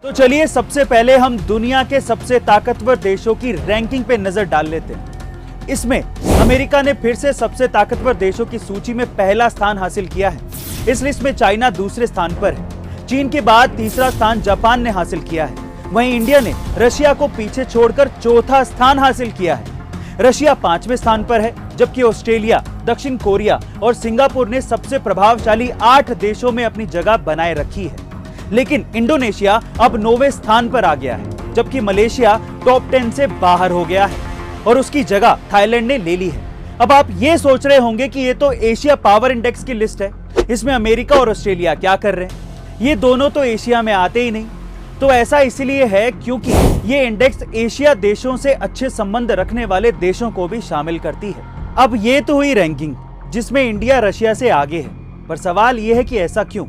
तो चलिए सबसे पहले हम दुनिया के सबसे ताकतवर देशों की रैंकिंग पे नजर डाल लेते हैं। इसमें अमेरिका ने फिर से सबसे ताकतवर देशों की सूची में पहला स्थान हासिल किया है। इस लिस्ट में चाइना दूसरे स्थान पर है। चीन के बाद तीसरा स्थान जापान ने हासिल किया है। वहीं इंडिया ने रशिया को पीछे छोड़कर चौथा स्थान हासिल किया है। रशिया 5वें स्थान पर है, जबकि ऑस्ट्रेलिया, दक्षिण कोरिया और सिंगापुर ने सबसे प्रभावशाली 8 देशों में अपनी जगह बनाए रखी है। लेकिन इंडोनेशिया अब 9वें स्थान पर आ गया है, जबकि मलेशिया टॉप 10 से बाहर हो गया है और उसकी जगह थाईलैंड ने ले ली है। अब आप ये सोच रहे होंगे कि ये तो एशिया पावर इंडेक्स की लिस्ट है, इसमें अमेरिका और ऑस्ट्रेलिया क्या कर रहे हैं? ये दोनों तो एशिया में आते ही नहीं। तो ऐसा इसलिए है क्योंकि ये इंडेक्स एशिया देशों से अच्छे संबंध रखने वाले देशों को भी शामिल करती है। अब ये तो हुई रैंकिंग जिसमें इंडिया रशिया से आगे है, पर सवाल ये है कि ऐसा क्यों?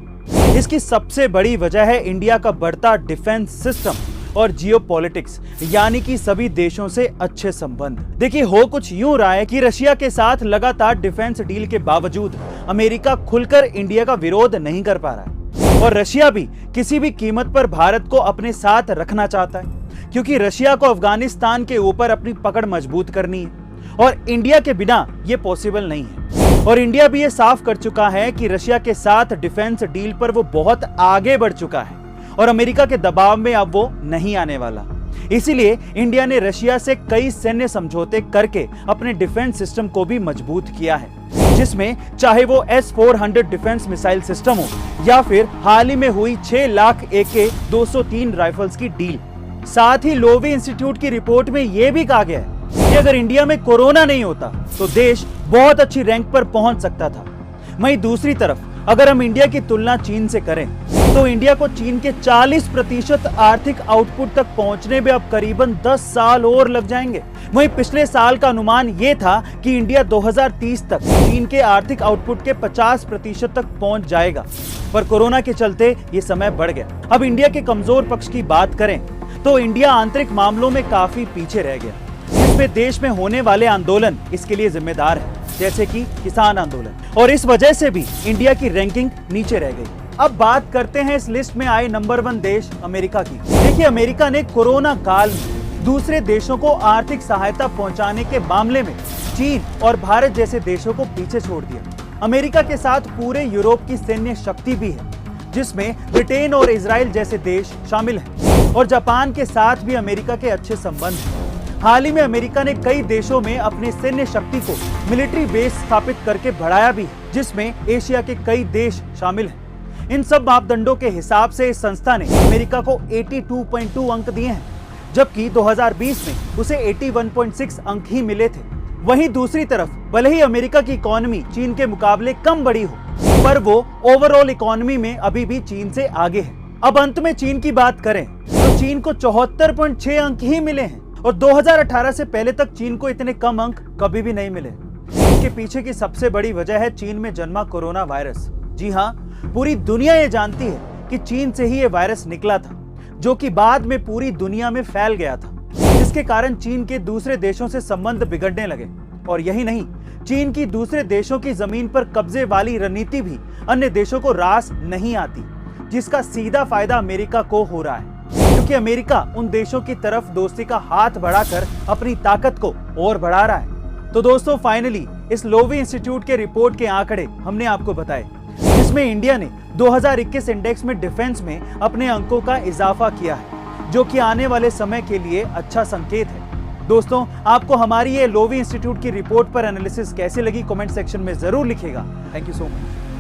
इसकी सबसे बड़ी वजह है इंडिया का बढ़ता डिफेंस सिस्टम और जियोपॉलिटिक्स, यानी कि सभी देशों से अच्छे संबंध। देखिए, हो कुछ यूं रहा है कि रशिया के साथ लगातार डिफेंस डील के बावजूद अमेरिका खुलकर इंडिया का विरोध नहीं कर पा रहा है और रशिया भी किसी भी कीमत पर भारत को अपने साथ रखना चाहता है, क्योंकि रशिया को अफगानिस्तान के ऊपर अपनी पकड़ मजबूत करनी है और इंडिया के बिना ये पॉसिबल नहीं है। और इंडिया भी ये साफ कर चुका है कि रशिया के साथ डिफेंस डील पर वो बहुत आगे बढ़ चुका है और अमेरिका के दबाव में अब वो नहीं आने वाला। इसीलिए इंडिया ने रशिया से कई सैन्य समझौते करके अपने डिफेंस सिस्टम को भी मजबूत किया है, जिसमें चाहे वो S-400 डिफेंस मिसाइल सिस्टम हो या फिर हाल ही में हुई 6 लाख AK-203 राइफल्स की डील। साथ ही लोवी इंस्टीट्यूट की रिपोर्ट में यह भी कहा गया है कि अगर इंडिया में कोरोना नहीं होता तो देश बहुत अच्छी रैंक पर पहुंच सकता था। वहीं दूसरी तरफ अगर हम इंडिया की तुलना चीन से करें तो इंडिया को चीन के 40% आर्थिक आउटपुट तक पहुंचने में अब करीबन 10 साल और लग जाएंगे। वहीं पिछले साल का अनुमान यह था कि इंडिया 2030 तक चीन के आर्थिक आउटपुट के 50% तक पहुंच जाएगा, पर कोरोना के चलते ये समय बढ़ गया। अब इंडिया के कमजोर पक्ष की बात करें तो इंडिया आंतरिक मामलों में काफी पीछे रह गया, जिसमें देश में होने वाले आंदोलन इसके लिए जिम्मेदार है, जैसे कि किसान आंदोलन, और इस वजह से भी इंडिया की रैंकिंग नीचे रह गई। अब बात करते हैं इस लिस्ट में आए नंबर 1 देश अमेरिका की। देखिए, अमेरिका ने कोरोना काल में दूसरे देशों को आर्थिक सहायता पहुंचाने के मामले में चीन और भारत जैसे देशों को पीछे छोड़ दिया। अमेरिका के साथ पूरे यूरोप की सैन्य शक्ति भी है, जिसमें ब्रिटेन और इजराइल जैसे देश शामिल हैं, और जापान के साथ भी अमेरिका के अच्छे संबंध हैं। हाल ही में अमेरिका ने कई देशों में अपनी सैन्य शक्ति को मिलिट्री बेस स्थापित करके बढ़ाया भी है, जिसमें एशिया के कई देश शामिल हैं। इन सब मापदंडों के हिसाब से इस संस्था ने अमेरिका को 82.2 अंक दिए हैं, जबकि 2020 में उसे 81.6 अंक ही मिले थे। वहीं दूसरी तरफ भले ही अमेरिका की इकोनॉमी चीन के मुकाबले कम बड़ी हो, पर वो ओवरऑल इकोनॉमी में अभी भी चीन से आगे है। अब अंत में चीन की बात करें तो चीन को 74.6 अंक ही मिले हैं और 2018 से पहले तक चीन को इतने कम अंक कभी भी नहीं मिले। इसके पीछे की सबसे बड़ी वजह है चीन में जन्मा कोरोना वायरस। जी हाँ, पूरी दुनिया ये जानती है कि चीन से ही ये वायरस निकला था, जो कि बाद में पूरी दुनिया में फैल गया था, जिसके कारण चीन के दूसरे देशों से संबंध बिगड़ने लगे। और यही नहीं, चीन की दूसरे देशों की जमीन पर कब्जे वाली रणनीति भी अन्य देशों को रास नहीं आती, जिसका सीधा फायदा अमेरिका को हो रहा है, क्योंकि अमेरिका उन देशों की तरफ दोस्ती का हाथ बढ़ाकर अपनी ताकत को और बढ़ा रहा है। तो दोस्तों, फाइनली इस लोवी इंस्टीट्यूट के रिपोर्ट के आंकड़े हमने आपको बताए, जिसमें इंडिया ने 2021 इंडेक्स में डिफेंस में अपने अंकों का इजाफा किया है, जो कि आने वाले समय के लिए अच्छा संकेत है। दोस्तों, आपको हमारी ये लोवी इंस्टीट्यूट की रिपोर्ट पर एनालिसिस कैसे लगी, कमेंट सेक्शन में जरूर लिखिएगा। Thank you so much.